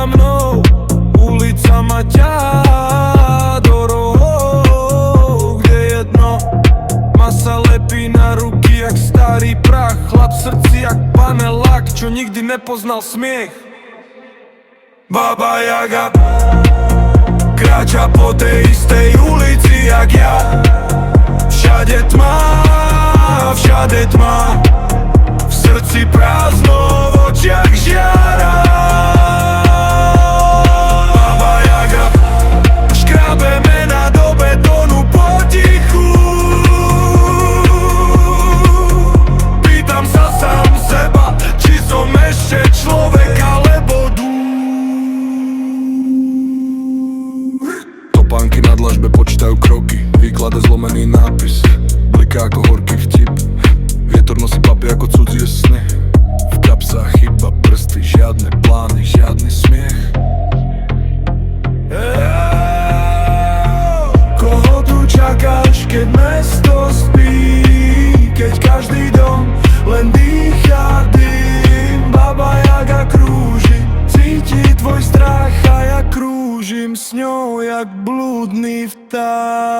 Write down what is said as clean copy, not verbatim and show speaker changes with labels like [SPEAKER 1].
[SPEAKER 1] za mnou, ulica ma ťahá do rohov, kde je dno. Masa lepí na ruky jak starý prach, chlap v srdci jak panelák, čo nikdy nepoznal smiech. Baba Jaga kráča po tej istej ulici jak ja. Všade tma, všade tma, v srdci prázdno, v očiach žiara. Baba Jaga škrabeme na do betónu potichu. Pýtam sa sám seba, či som ešte človek alebo topánky na dlažbe počítajú kroky, výklade zlomený nápis, bliká ako horký vtip. Vietor nosí papier ako cudzie sny, v kapsách chyba prsty, žiadne plány, žiadny smiech. Koho tu čakáš, keď mesto spí, keď každý dom len dýchá dým? Baba Jaga krúži, cíti tvoj strach a ja krúžim s ňou jak blúdny vták.